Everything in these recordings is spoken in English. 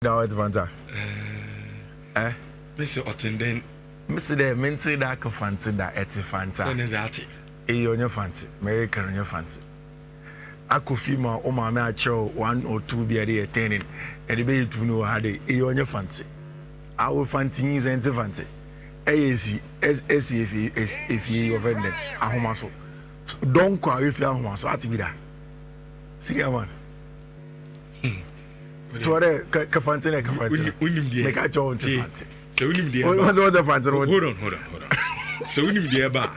Now it's Fanta. Mr. Ottenden. Mr. De Minty that can fancy that it's Fanta. When is that? On your fancy, American on your fancy. I could feel my Oma Macho 1 or 2 be attending, and the baby to know how they on your fancy. Our fancy is anti fancy. AAC, SCF, if you offended, a homaso. Don't call if you are homaso, at be that. See one. To other Cafanti, make a joint. So we need the fancy. Hold on. So we need the bar.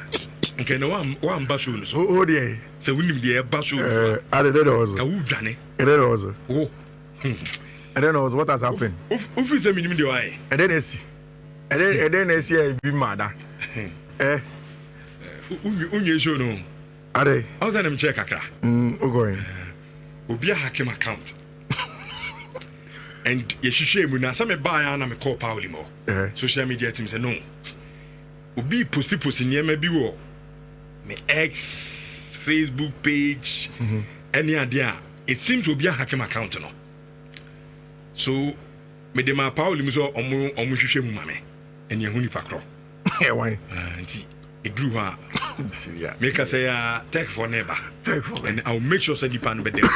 Okay, no one bashun. Oh, dear. So we need the bashun. I don't know. I don't know. Oh, I don't know what has happened. Who is a minimum? And then I see. And then I see a be mad. Unye show no. Are they? I was them check akra. Going. Obi a hack him account. And yeshishwe mu na some buy na me call Pauli mo. Social media team say no. Obi posti nyema bi wo me X Facebook page any idea. It seems obi a hack him account no. So me de ma Pauli mu so omo hwehwe mu mame. Eni ehuni pakro. Why? Anti it drew her. Make us say take for never. Take for and I'll make sure say the pan be there.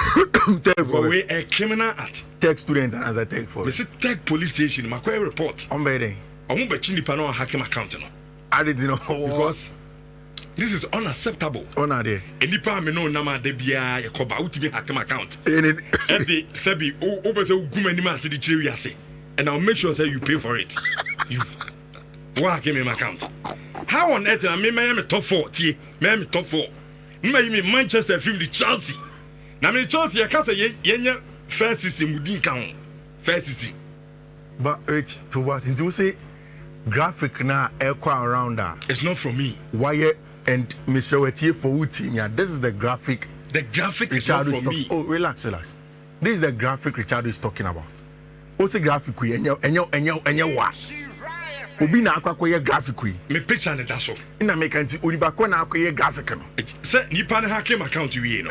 Take for we a criminal act. Take student and as I take for. Me say take police station. My query report. On be there. Omo be chini pan on hacking account no. I didn't know because this is unacceptable. On there. Any pa me no na ma de bia e koba utimi hacking account. And the sebi o be say uguma ni ma se di chiri ase. And I'll make sure say you pay for it. You what came in my account? How on earth am I top 4? Me top 4. Me Manchester film the Chelsea. Na me Chelsea I can say yenye fair system within count. Fair system. But Rich, to what into say graphic na echo around that. It's not from me. Why and Mr. Wetier for team? Yeah, this is the graphic. The graphic is not from me. Oh, relax. This is the graphic Richard is talking about. What's the graphic we and what? Obi na akwakoye graphic we. Me picture na that so. Ina make anti oniba ko na akoye graphic no. Say nipa na hack him account we no.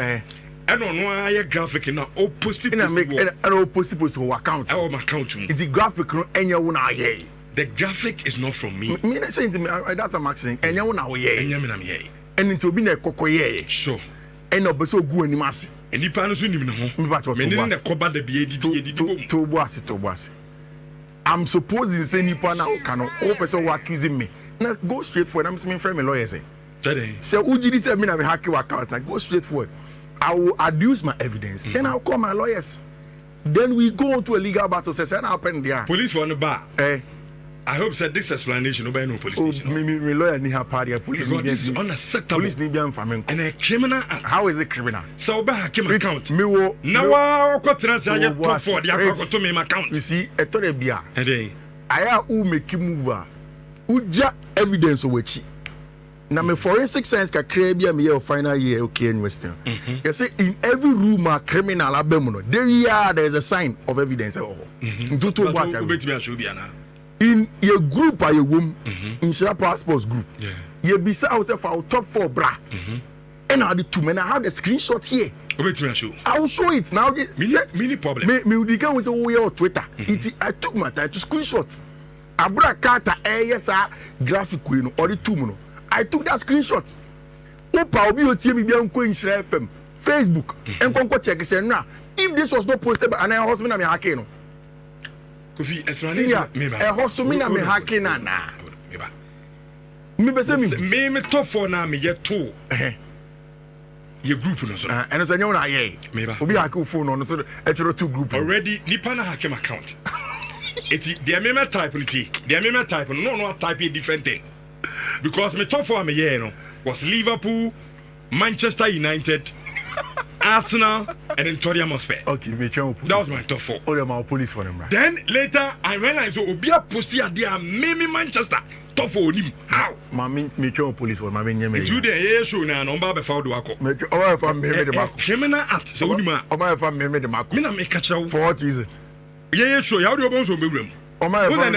Eno no aye graphic na o post ina make ena o post o account. Oh my account mu. It's graphic no enye wo na aye. The graphic is not from me. Me na say me that's a maxing enye wo na wo ye. Enye me na me ye. Eni nti obi na ekokoye. Sure. Ena obeso ogu anim ase. Nipa no so nim na ho. Me ne na koba da bi edidi to bo ase. I'm supposing to say nipa na cannot all person who accusing me. Now go straight forward. I'm saying friend my lawyer say. Today. So Ujidi said me na be hacking account. I go straight forward. I will adduce my evidence. Then I'll call my lawyers. Then we go on to a legal battle. Say what happened there. Police for the bar. I hope that this explanation nobody no police station. Me lawyer ni have party. Police this is unacceptable. Police ni be am and a criminal act. How is it criminal? So be hacking account. Me wo. Now wa ko transfer ya top for the account to me account. You see, eto de bia. Ede. Aya who make move a. Uja evidence owechi. Na me forensic science ka bia me your final year okay university. You say in every room a criminal abem no. There is a sign of evidence. Ntutu bo asa. Ubetimi asho bia na. In your group are your womb in Nhyira passports group. Yeah. You be say for top 4 bra. And I the 2 men I have the screenshot here. I will show it now. Mini problem. Me can say oh yeah Twitter. I took my time to screenshot. Abra kata yes graphic we no or the 2 no. I took that screenshot. Opa obi o tie me bia nko Nhyira FM Facebook. Enko check say na if this was not posted by an husband na me hacking no. Kofi explanation meba e hoso mi na me hacking na meba me be say me top 4 na me yet 2 your group no so and so nyo na ye meba obi hack phone no so e choro 2 group already nipa na hack account it the meme type no type a different thing because me top 4 me ye no was Liverpool, Manchester United, Arsenal and then Tottenham Hotspur. Okay, that was my top 4. Oh, they're my police for them, right? Then later I realized Obia Posia there maybe Manchester top 4 him. How? Me police for my nyame. Today show na number be found wako. Me oh for me the back. Criminal act. So unima. Oh for me the back. Me na me catch you. For what reason? Show ya do bon so bewrem. Oh my for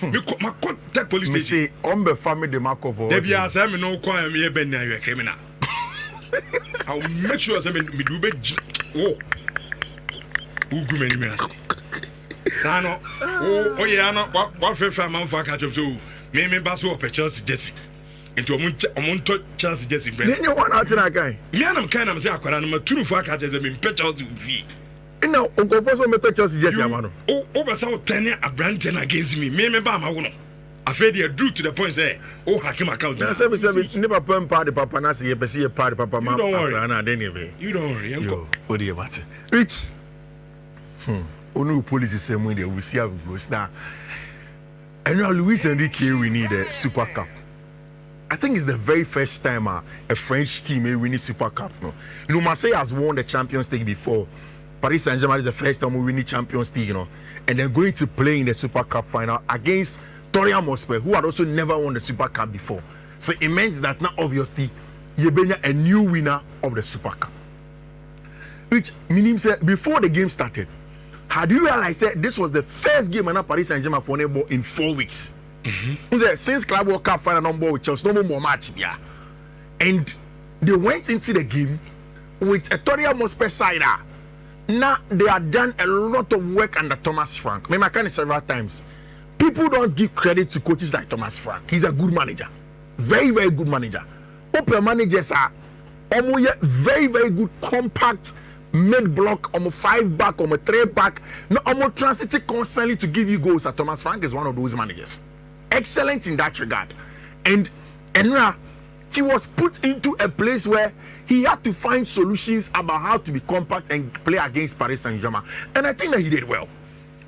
me contact police station. Me say on be family the mark of. Dey bia say me no kwa me be na you criminal. I'll make sure that me do be oh. Who go many me Sano, oh, yeah, what fair man for catch up to me, Basso of a Chelsea Jesse. Into a Monto Chelsea Jesse. You want out in a guy? Yanam kind of say, I could 2 for catches them in Chelsea V. No, Uncle Fosso met Chelsea Jesse. Oh, over some 10 a brand 10 against me, me, Bama. I feel they drew to the point say, oh, Hakim account. Never put party papa Nasi, you see a party papa. You don't worry. You don't worry. What do you want? Rich. Onu police is same way they will see how it goes now. And now Luis Enrique we need a Super Cup. I think it's the very first time a French team may win a Super Cup. No, Marseille has won the Champions League before. Paris Saint-Germain is the first time we win the Champions League, and they're going to play in the Super Cup final against Tottenham Hotspur, who had also never won the Super Cup before. So it means that now obviously you're being a new winner of the Super Cup. Which meaning said before the game started, had you realized that this was the first game in Paris Saint-Germain for ball in 4 weeks? Since Club World Cup final number with Chelsea, no more match, yeah. And they went into the game with a Tottenham Hotspur side. Now they have done a lot of work under Thomas Frank. I can several times. People don't give credit to coaches like Thomas Frank. He's a good manager, very very good manager. Open managers are almost very very good, compact. Mid block, 5 back, 3 back, no, transiting constantly to give you goals. Thomas Frank is one of those managers, excellent in that regard. And he was put into a place where he had to find solutions about how to be compact and play against Paris Saint-Germain. And I think that he did well.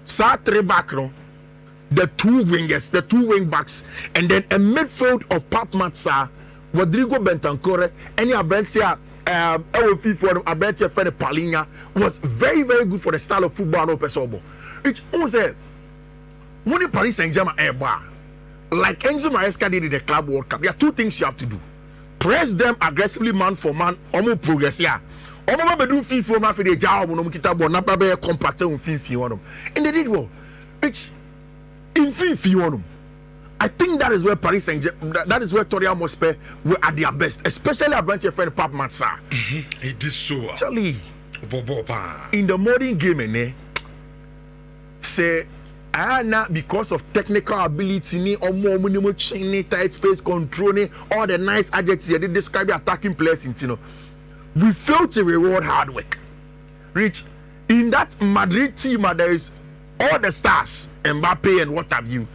3 back, the 2 wingers, the 2 wing backs, and then a midfield of Pap Matsa, Rodrigo Bentancur, and Abentia. Fiifi for them, Abentia for the Palinha was very very good for the style of football no person. Which was when the Paris Saint-Germain like Enzo Maresca did in the Club World Cup, there are 2 things you have to do: press them aggressively, man for man, progress here. Do Fiifi after the job when kita ball, not be compact on Fiifi on them, and they did well. Which in Fiifi on them, I think that is where Paris Saint-Germain, that is where Tottenham Hotspur were at their best, especially a branch of friend Pap Matsa. He did so. Charlie, in the modern game, say, because of technical ability, or more minimum training, tight space control, all the nice adjectives they describe the attacking players in, we fail to reward hard work. Rich, in that Madrid team, there is all the stars, Mbappe and what have you.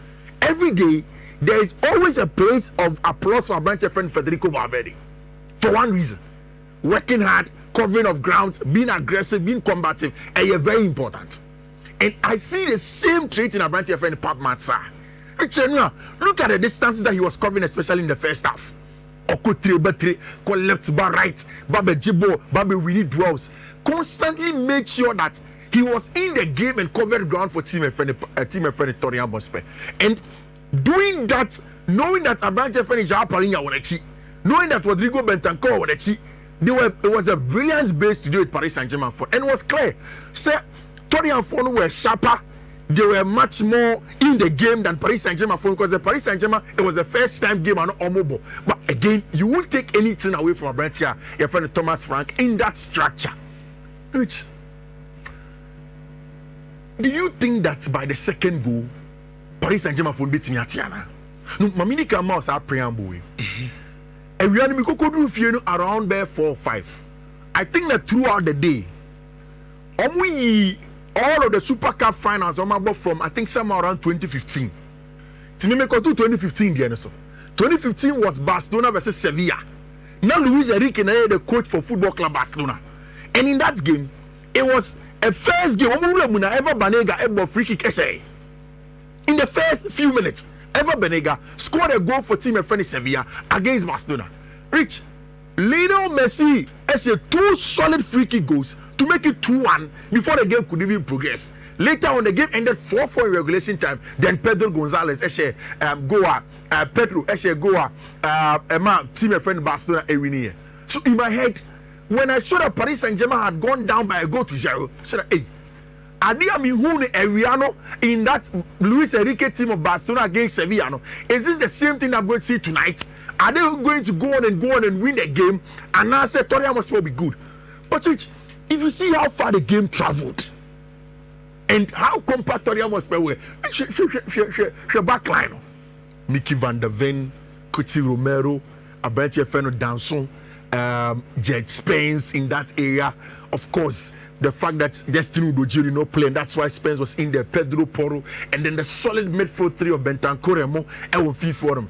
Every day, there is always a place of applause for our branch friend Federico Valverde. For one reason: working hard, covering of grounds, being aggressive, being combative, and you're very important. And I see the same trait in our branch friend Pap Matsa. Look at the distances that he was covering, especially in the first half. Oko left, bar right, Babe Jibo, Babe Winnie dwells. Constantly made sure that he was in the game and covered ground for team and friend Tottenham Hotspur. And doing that, knowing that Abrante Feni Japalinha won, knowing that Rodrigo Bentancur won, it was a brilliant base to do with Paris Saint-Germain for. And it was clear, say Tottenham were sharper, they were much more in the game than Paris Saint-Germain because the Paris Saint-Germain, it was the first time game and not mobile. But again, you won't take anything away from Abrante, your friend Thomas Frank, in that structure. Which, do you think that by the second goal, Paris Saint-Germain will beat me at Tiana? No, Mamini Kamal are preamble. And we had to go around there 4 or 5. I think that throughout the day, all of the Super Cup finals from I think somewhere around 2015. Timimeko to 2015 there so. 2015 was Barcelona versus Sevilla. Now Luis Enrique is the coach for Football Club Barcelona. And in that game, it was a first game. Ever Banega able free kick essay. In the first few minutes, Ever Banega scored a goal for team friend Sevilla against Barcelona. Rich, Lionel Messi has 2 solid free kick goals to make it 2-1 before the game could even progress. Later on, the game ended 4-4 in regulation time. Then Pedro Gonzalez, Pedro, team friend Barcelona, winning. So in my head, when I saw that Paris Saint-Germain had gone down by a goal to 0, I said, hey, in that Luis Enrique team of Barcelona against Sevilla, is this the same thing I'm going to see tonight? Are they going to go on and win the game? And now I said, Tottenham must well be good. But if you see how far the game traveled, And how compact Tottenham Hotspur were. She backline. Mickey van der Ven, Kuti Romero, Abentie Feno Danson, Jed Spence in that area. Of course, the fact that Destiny Udojiri no playing, that's why Spence was in there, Pedro Porro, and then the solid midfield three of Bentancur and Fiifi for them,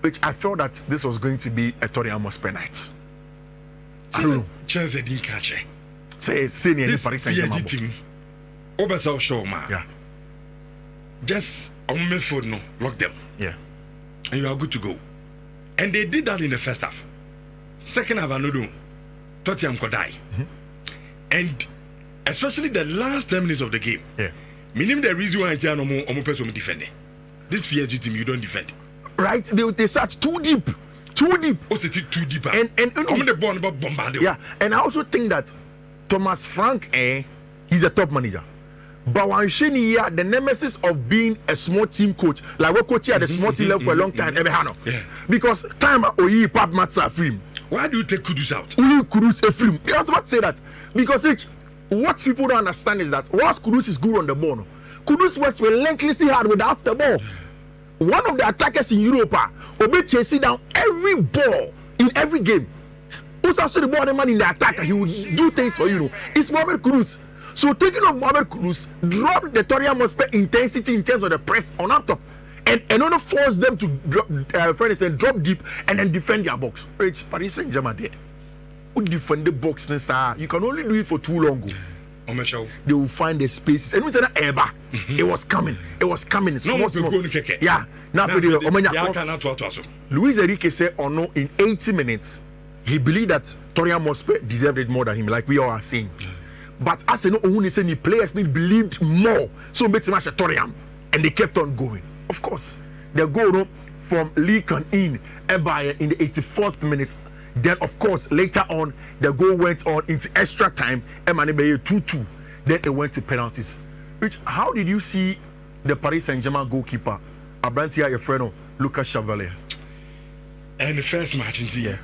which I felt that this was going to be a Tottenham Hotspur night. I don't know. Chelsea didn't catch it. Say This Paris Saint-Germain. PSG team, Obersell show, man. Yeah. Just on midfield, no, lock them. Yeah. And you are good to go. And they did that in the first half. Second half, I know, Tottenham could die. And especially the last 10 minutes of the game. Yeah. Meaning the reason why I'm no person defending. This PSG team, you don't defend. Right? They search too deep. Too deep. What's it too deep? And I'm the ball about bombarded. Yeah. And I also think that Thomas Frank, he's a top manager. But when here, the nemesis of being a small team coach, like we coach at the small team level for a long time, yeah. Because time Oyi Pap Matsa film. Why do you take Kudus out? Only Kudus a film. I was about to say that because what people don't understand is that whilst Kudus is good on the ball, Kudus works relentlessly hard without the ball. One of the attackers in Europe, Obe chasing down every ball in every game. Who's after the ball, the man in the attacker, he will do things for you. It's Mohamed Kudus. So taking off Mohamed Kudus, drop the Tottenham Hotspur intensity in terms of the press on up top, and only force them to drop deep and then defend their box. Rich, Paris Saint-Germain there. Who defend the box? You can only do it for too long. They will find the spaces. And we said that it was coming. It was coming. Small. Yeah. Now, Luis Enrique said, no, in 80 minutes, he believed that Tottenham Hotspur deserved it more than him, like we all are saying. But as no one said, the players need believed more. So make match at Tottenham, and they kept on going. Of course, the goal from Lee Kan in Ebaye in the 84th minute. Then, of course, later on, the goal went on into extra time. Emanebe 2-2. Then it went to penalties. Which, how did you see the Paris Saint-Germain goalkeeper, Abrantia Efreno, Lucas Chevalier? And the first match in the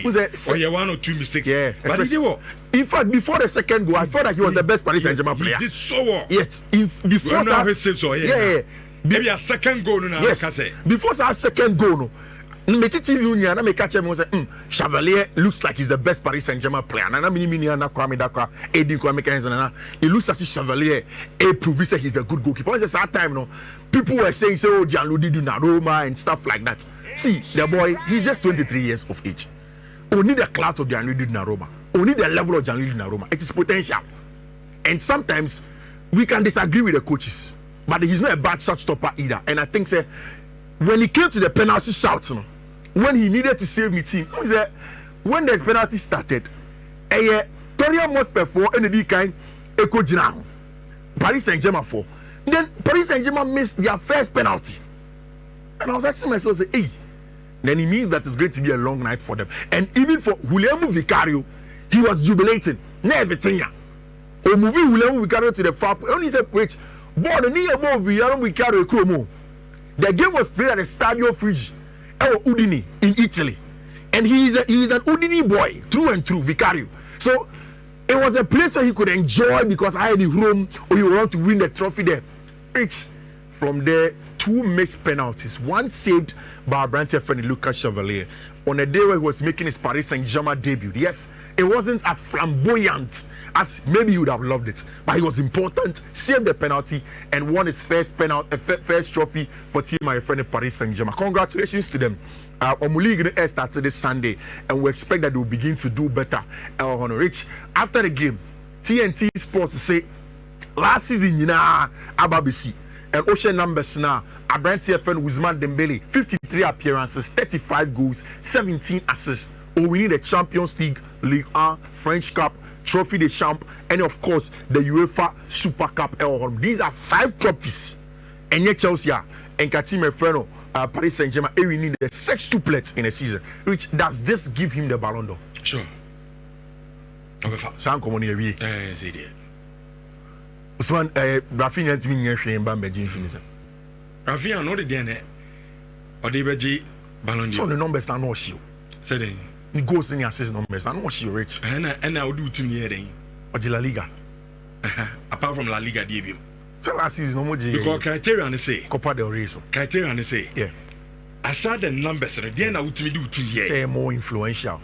Was it? Or you one or two mistakes. Yeah. But he did what? In fact, before the second goal, I felt that he was the best Paris Saint-Germain player. He did so well. Yes. Before that, maybe a second goal now. Yes. Before that second goal, no. Chevalier looks like he's the best Paris Saint-Germain player. It looks as if Chevalier proves that he's a good goalkeeper. At that time, no, people were saying, oh, Gianluigi Donnarumma and stuff like that. See, the boy, he's just 23 years of age. Only the clout of Gianluigi Donnarumma, only the level of Gianluigi Donnarumma. It is potential. And sometimes we can disagree with the coaches, but he's not a bad shot stopper either. And I think, say, when he came to the penalty shout, no, when he needed to save me team, he said, when the penalty started, Tottenham Hotspur for ND kind Echo Jinam, Paris Saint-Germain for. Then Paris Saint-Germain missed their first penalty. And I was asking myself, say, hey, then it means that it's going to be a long night for them. And even for Guillermo Vicario, he was jubilating. Never think or moving Guillermo Vicario to the far. Only said, wait, boy, the near move Guillermo Vicario Como. The game was played at the Stadio Frigi, Udine in Italy, and he is an Udine boy through and through, Vicario. So it was a place where he could enjoy because I had the room or he wanted to win the trophy there. Rich, from there, 2 missed penalties, one saved by Abrantia Efreno Lucas Chevalier on a day where he was making his Paris Saint-Germain debut. Yes, it wasn't as flamboyant as maybe you would have loved it, but he was important, saved the penalty, and won his first trophy for team my friend Paris Saint-Germain. Congratulations to them. Omuli started this Sunday, and we expect that they will begin to do better. Rich, after the game, TNT Sports say last season, Ababisi and Ocean numbers now. Abrantia Efreno Ousmane Dembele, 53 appearances, 35 goals, 17 assists. Oh, we need a Champions League, Ligue 1, French Cup, Trophy de Champ, and of course the UEFA Super Cup. These are 5 trophies. And yet Chelsea and Katim Efreno, Paris Saint-Germain, we need the 6 tuplets in a season. Which does this give him the Ballon d'Or? Sure. San Common here. Usman, Rafinha to me in Bambajin finisher. Rafinha, no, the DNA or the BG Ballon d'Or. So the numbers are not show. Say the goals in the assist numbers are not show, Rich. And I would do to me, or the La Liga. Apart from La Liga DB. So last season, no more Because criteria say Copa del Rey. Criteria say yeah. Aside the numbers, the end of do team here. Say more influential.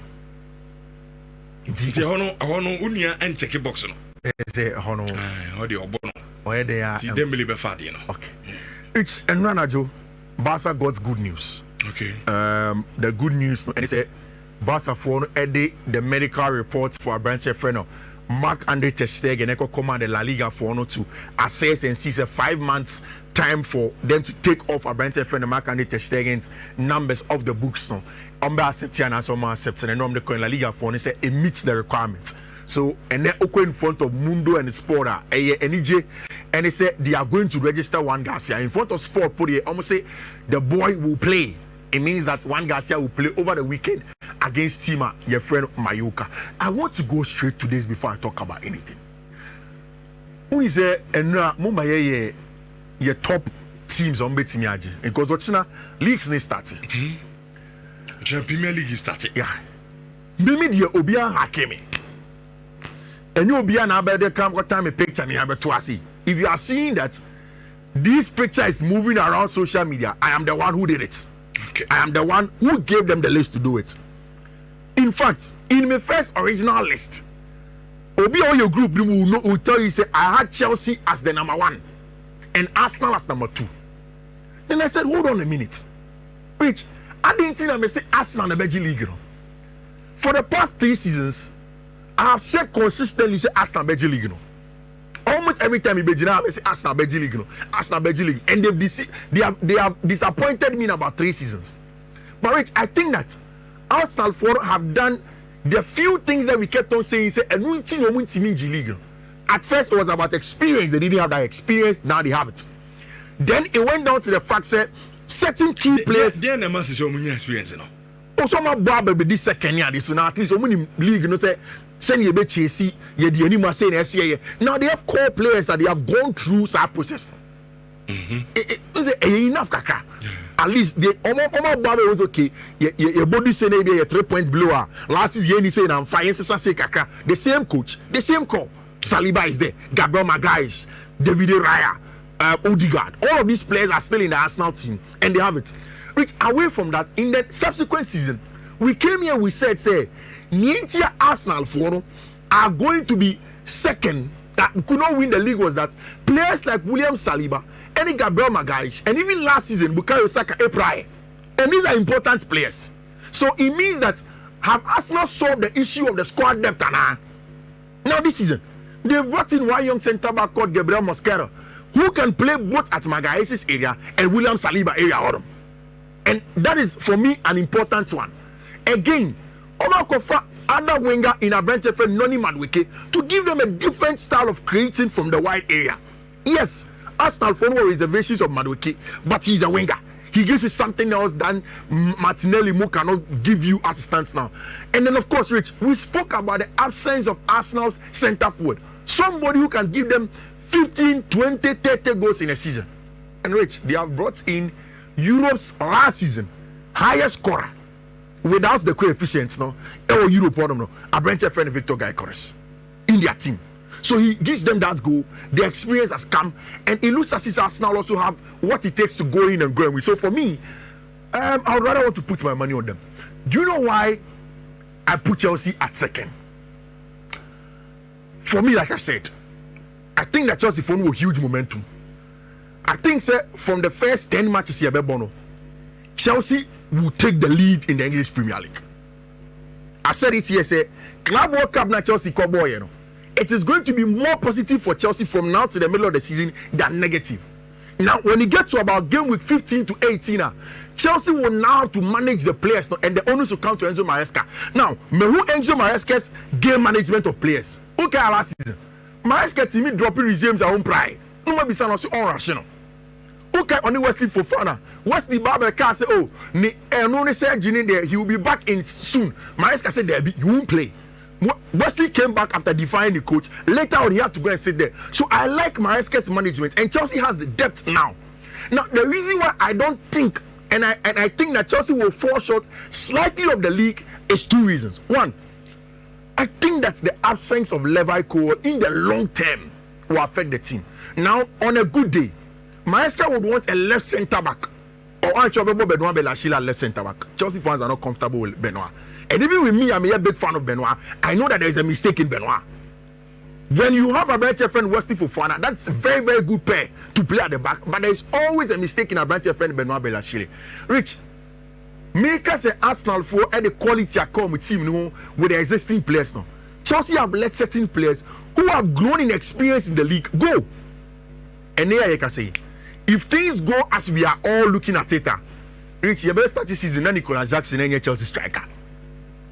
Say hono unia and check box no. Say hono. Or the obono. Where they are. See them believe fad, you know. Okay. It's and Ranajo, Barca got good news. Okay. The good news and they say Barca for the medical reports for a branch friend. Marc-Andre ter Stegen echo command the La Liga for to assess and see 5 months time for them to take off a branch friend Marc-Andre ter Stegen's numbers off the books now. Accepting and some accepting and the La Liga for say it meets the requirements. So and then in front of Mundo and Spora NEJ and they say they are going to register Juan Garcia in front of Sport. Put it almost say the boy will play. It means that Juan Garcia will play over the weekend against Tima, your friend Mayuka. I want to go straight to this before I talk about anything. Who is a Mumbai your top teams on betting because what's now leagues is starting. Premier League is starting. Yeah. Maybe the Obia Hakemi. And you Obia now better come what time a picture me have to see. If you are seeing that this picture is moving around social media, I am the one who did it. Okay. I am the one who gave them the list to do it. In fact, in my first original list, Obi or your group will tell you say I had Chelsea as the number 1 and Arsenal as number 2. Then I said, hold on a minute. Which I didn't think I say Arsenal in the Belgian League. For the past 3 seasons, I have said consistently say Arsenal Belgian League. Almost every time I say Arsenal Belgian League, Arsenal Belgian League, and they have disappointed me in about 3 seasons. But Rich, I think that Arsenal have done the few things that we kept on saying. Say, league. At first, it was about experience. They didn't have that experience. Now they have it. Then it went down to the fact that certain key players. They are the masses of experience, you know. Also, my brother be this second year. This now at least league, you know, say. Send you Chelsea, you the anima saying now they have core players that they have gone through that process. Enough kaka. At least they Omo was okay. Your body say maybe 3 points below. Last season you say I'm fine. Say kaka. The same coach, the same core. Saliba is there. Gabriel Magalhaes, David Raya, Odegaard. All of these players are still in the Arsenal team, and they have it. Which away from that, in the subsequent season, we came here. We said, say. Nhyira Arsenal for are going to be second. That could not win the league was that players like William Saliba, and Gabriel Magalhaes, and even last season Bukayo Saka, Eprae, and these are important players. So it means that have Arsenal solved the issue of the squad depth? Now this season they've brought in one young centre back called Gabriel Mosquera, who can play both at Magalhaes' area and William Saliba area, and that is for me an important one. Again. Other winger in a bench for Noni Madueke to give them a different style of creating from the wide area. Yes, Arsenal for no reservations of Madueke, but he's a winger. He gives you something else than Martinelli who cannot give you assistance now. And then of course, Rich, we spoke about the absence of Arsenal's centre forward. Somebody who can give them 15, 20, 30 goals in a season. And Rich, they have brought in Europe's last season highest scorer. Without the coefficients, no, Europe, no, a branch friend Victor Gyökeres in their team. So he gives them that goal. The experience has come, and it looks as if Arsenal also have what it takes to go in and go in. So for me, I would rather want to put my money on them. Do you know why I put Chelsea at second? For me, like I said, I think that Chelsea for me huge momentum. I think from the first 10 matches here, Chelsea will take the lead in the English Premier League. I said it here, say Club World Cup na Chelsea boy, you know. It is going to be more positive for Chelsea from now to the middle of the season than negative. Now, when you get to about game week 15 to 18, Chelsea will now have to manage the players and the owners will come to Enzo Maresca. Now, who Enzo Maresca's game management of players? Okay, last season, Maresca team dropping regimes at home pride. No one be saying also unrational. Okay, only Wesley Fofana. Wesley Barber can say, oh, no say there, he will be back in soon. Maresca said there, you won't play. Wesley came back after defying the coach. Later on, he had to go and sit there. So I like Maresca's management, and Chelsea has the depth now. Now, the reason why I don't think, and I think that Chelsea will fall short slightly of the league is 2 reasons. One, I think that the absence of Levi Cole in the long term will affect the team. Now, on a good day, Maesca would want a left centre back. Or Benoit Belachila left centre back. Chelsea fans are not comfortable with Benoit. And even with me, I'm a big fan of Benoit. I know that there is a mistake in Benoit. When you have a Branch friend Wesley Fofana, that's a very, very good pair to play at the back. But there is always a mistake in a Branch friend Benoit Belachile. Rich, make us an Arsenal for the quality of come team with the existing players now. Chelsea have let certain players who have grown in experience in the league go. And there you can say, if things go as we are all looking at it, Rich, you better start this season, Nicolas Jackson and your Chelsea striker.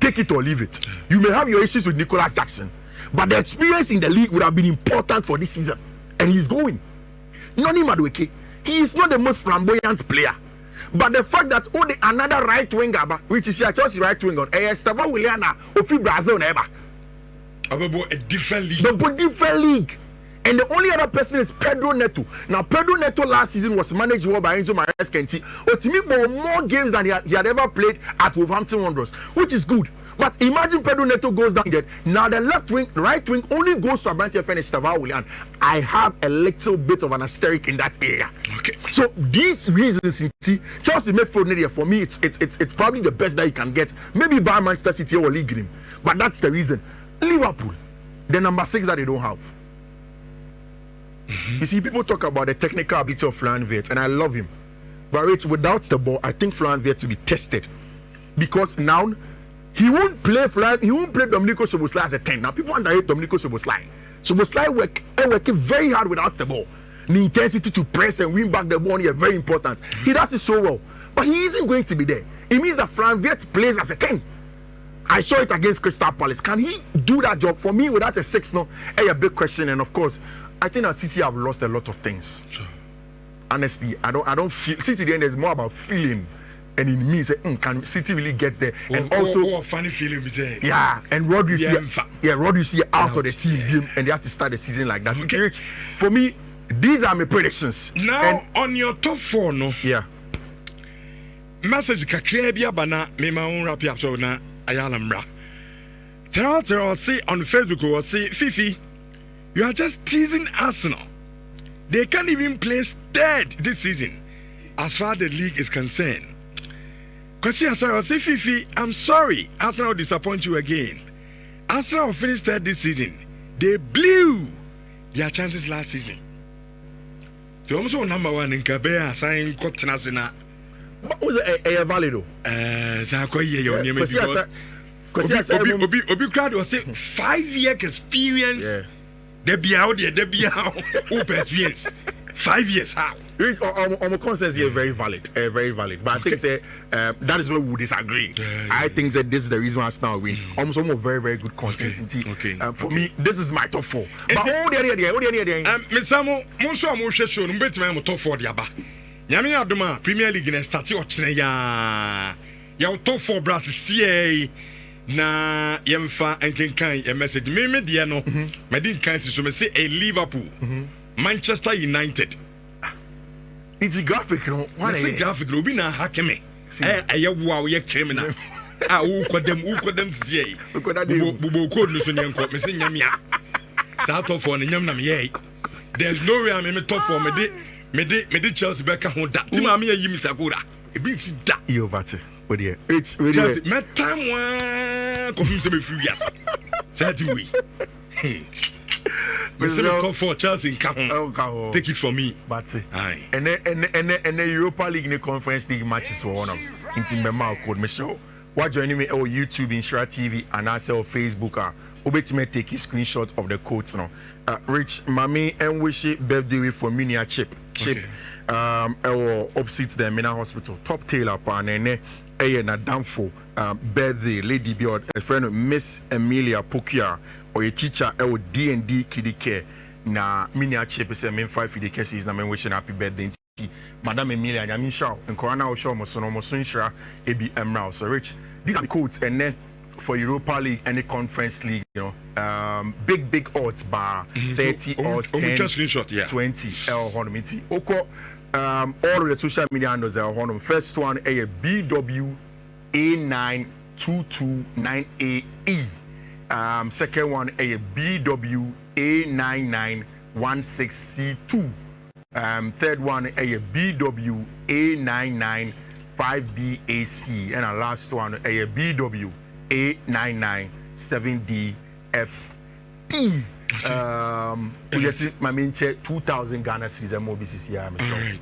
Take it or leave it. You may have your issues with Nicolas Jackson, but the experience in the league would have been important for this season. And he's going. Noni Madueke, he is not the most flamboyant player. But the fact that another right winger, which is your Chelsea right winger, Estevao Williana, Ofi Brazil, never. About a different league. But different league. And the only other person is Pedro Neto. Now, Pedro Neto last season was managed well by Enzo Maresca. Otimi more games than he had ever played at Wolverhampton Wanderers, which is good. But imagine Pedro Neto goes down there. Now, the right wing only goes to Abrantes and Estevao Willian. I have a little bit of an asterisk in that area. Okay. So, these reasons, Chelsea midfield for me, it's probably the best that you can get. Maybe by Manchester City or League Game. But that's the reason. Liverpool, the number 6 that they don't have. You see, people talk about the technical ability of Florian Wirtz, and I love him. But without the ball, I think Florian Wirtz to be tested. Because now, he won't play Domenico Szoboszlai as a 10. Now, people underrate Domenico Szoboszlai. Szoboszlai working very hard without the ball. The intensity to press and win back the ball is very important. He does it so well. But he isn't going to be there. It means that Florian Wirtz plays as a 10. I saw it against Crystal Palace. Can he do that job? For me, without a 6 now, a big question. And of course, I think that City have lost a lot of things. Sure. Honestly, I don't feel City. Then there's more about feeling, and in me, say, can City really get there? And also, funny feeling, yeah. And Rodri see out of the team game, and they have to start the season like that. Okay. For me, these are my predictions. Now, on your top 4, no, yeah. Message kakrebia bana me ma un rap up so na ayala mra. Tell say on Facebook or say Fiifi. You are just teasing Arsenal. They can't even place 3rd this season, as far as the league is concerned. Because I say, Fiifi, I'm sorry, Arsenal disappoint you again. Arsenal finished 3rd this season. They blew their chances last season. They also number 1 in Kabea, signing Kotinasina. What was a valid? Because Obi crowd was saying 5-year experience. Yeah. They be out open experience. 5 years how? On consensus here very valid, very valid. But I think that is where we disagree. I think that this is the reason why Arsenal win. Almost very, very good consistency. For me, this is my top 4. But Miss Samo, Monso Amoshe show, my top 4 diaba. Yami Adoma, Premier League in start ya top 4 brass CA. Na yemfa enkenkan a message me dia no me din kan so me say a Liverpool Manchester United it's graphic no what is graphic no bi na hakeme ye wo ye criminal wo kodem sie bubo code no so nyenko me say nyamia sa top 4 no nyam na me ye there's no way me top 4 me de Chelsea back ho da ti ma me yi mi sakura e bi ti da e overte what there it's Chelsea me time one confirm say me free yes certain way me say me call for Chelsea in Cameroon take it from me but aye and the Europa League in the Conference League matches for one of in my mouth code me show what joining me on YouTube Nhyira TV and also Facebook obetime take a screenshot of the quotes now Rich Mami and wish birthday for mini chip opposite the Mina Hospital top tailor and na damfo birthday lady biod a friend Miss Emilia Pokia or a teacher D&D kiddie care na mini chip is a main 5 for the cases na me wishing happy birthday Madam Emilia Yamin Shaw and Corona Shaw Mosono Mosunshra AB Emrao so Rich these are the codes and then for Europa League and the Conference League big odds bar 30 odds 10 20 L Honomiti Oko all of the social media handles are on first one a BWA9229AE second one a BWA991 16C2. Third one a BW A99 5DAC, and our last one a BW A99 7DFT. We just my main check 2,000 Ghana cedis and more BCC. I'm sure.